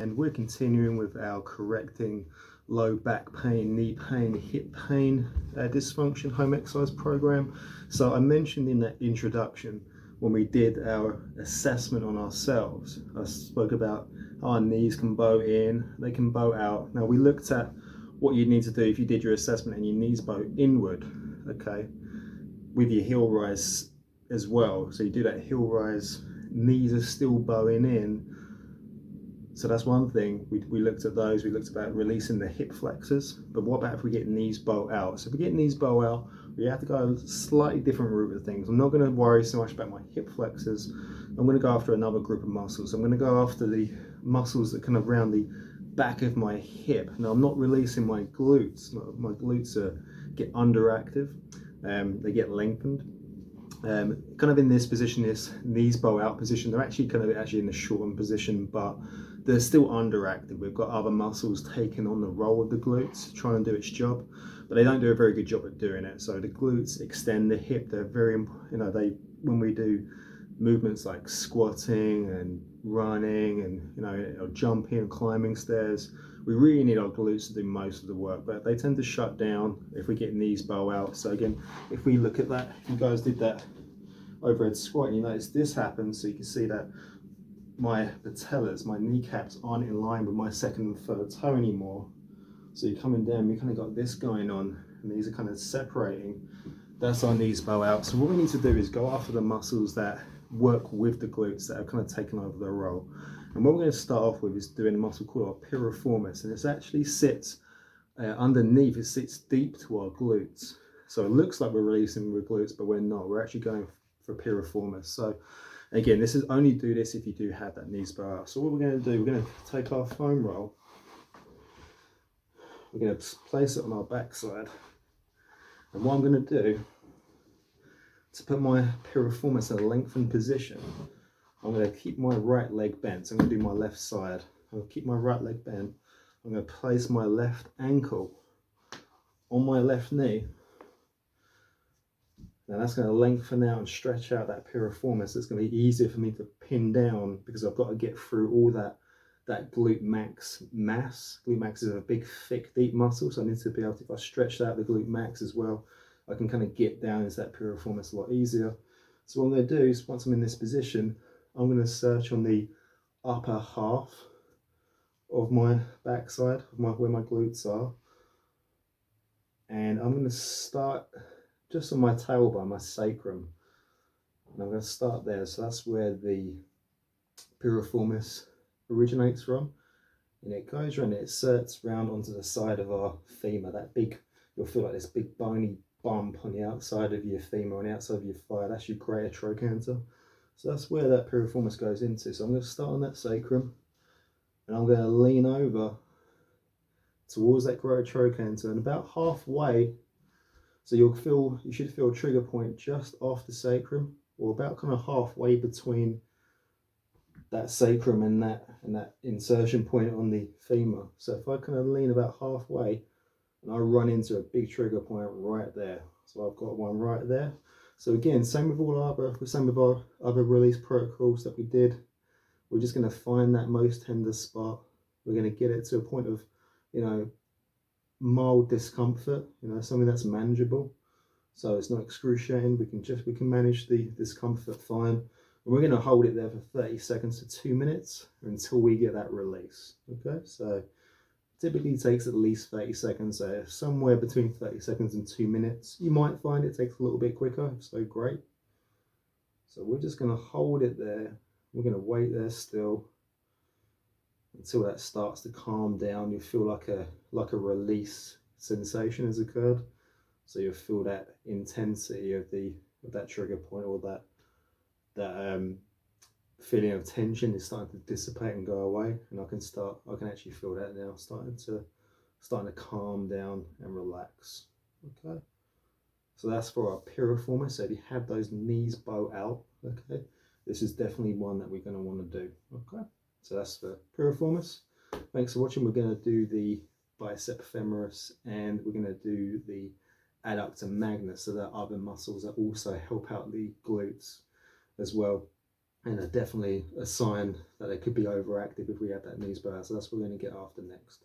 And we're continuing with our correcting low back pain, knee pain, hip pain, dysfunction home exercise program. So I mentioned in that introduction when we did our assessment on ourselves, I spoke about how our knees can bow in, they can bow out. Now we looked at what you need to do if you did your assessment and your knees bow inward, okay, with your heel rise as well. So you do that heel rise, knees are still bowing in. So that's one thing. We looked at those. We looked about releasing the hip flexors. But what about if we get knees bow out? So if we get knees bow out, we have to go a slightly different route with things. I'm not going to worry so much about my hip flexors. I'm going to go after another group of muscles. I'm going to go after the muscles that kind of around the back of my hip. Now I'm not releasing my glutes. My glutes get underactive. They get lengthened. Kind of in this position, this knees bow out position, they're actually in a shortened position, but they're still underactive. We've got other muscles taking on the role of the glutes, trying to do its job, but they don't do a very good job at doing it. So the glutes extend the hip. They're very, when we do movements like squatting and running and or jumping and climbing stairs, we really need our glutes to do most of the work, but they tend to shut down if we get knees bow out. So again, if we look at that, if you guys did that overhead squat and you notice this happens, so you can see that my patellas, my kneecaps aren't in line with my second and third toe anymore. So you're coming down, you kind of got this going on, and these are kind of separating. That's our knees bow out. So what we need to do is go after the muscles that work with the glutes that have kind of taken over their role. And what we're going to start off with is doing a muscle called our piriformis, and it actually sits underneath. It sits deep to our glutes. So it looks like we're releasing with glutes, but we're not. We're actually going for piriformis. So again, this is only do this if you do have that knees bow out. So what we're going to do, we're going to take our foam roll. We're going to place it on our backside. And what I'm going to do to put my piriformis in a lengthened position, I'm going to keep my right leg bent. So I'm going to do my left side. I'll keep my right leg bent. I'm going to place my left ankle on my left knee. Now that's going to lengthen out and stretch out that piriformis. It's going to be easier for me to pin down because I've got to get through all that glute max mass. Glute max is a big, thick, deep muscle, so I need to be able to, if I stretch out the glute max as well, I can kind of get down into that piriformis a lot easier. So what I'm going to do is, once I'm in this position, I'm going to search on the upper half of my backside, where my glutes are, and I'm going to start just on my tailbone, my sacrum, and I'm going to start there. So that's where the piriformis originates from, and it goes around, it inserts round onto the side of our femur. That big, you'll feel like this big bony bump on the outside of your femur, on the outside of your thigh. That's your greater trochanter. So that's where that piriformis goes into. So I'm going to start on that sacrum, and I'm going to lean over towards that greater trochanter, and about halfway, so you should feel a trigger point just off the sacrum, or about kind of halfway between that sacrum and that insertion point on the femur. So if I kind of lean about halfway, and I run into a big trigger point right there. So I've got one right there. So again, same with our other release protocols that we did. We're just going to find that most tender spot. We're going to get it to a point of, mild discomfort, something that's manageable. So it's not excruciating. We can manage the discomfort fine. And we're going to hold it there for 30 seconds to 2 minutes until we get that release. Okay, so typically takes at least 30 seconds, so somewhere between 30 seconds and 2 minutes. You might find it takes a little bit quicker, so great. So we're just going to hold it there. We're going to wait there still until that starts to calm down. You feel like a release sensation has occurred. So you'll feel that intensity of that trigger point, or that feeling of tension is starting to dissipate and go away. And I can actually feel that now, starting to calm down and relax. Okay. So that's for our piriformis. So if you have those knees bow out, okay, this is definitely one that we're going to want to do. Okay. So that's the piriformis. Thanks for watching. We're going to do the bicep femoris, and we're going to do the adductor magnus. So there are other muscles that also help out the glutes as well. and definitely a sign that they could be overactive if we have that knee spur. So that's what we're going to get after next.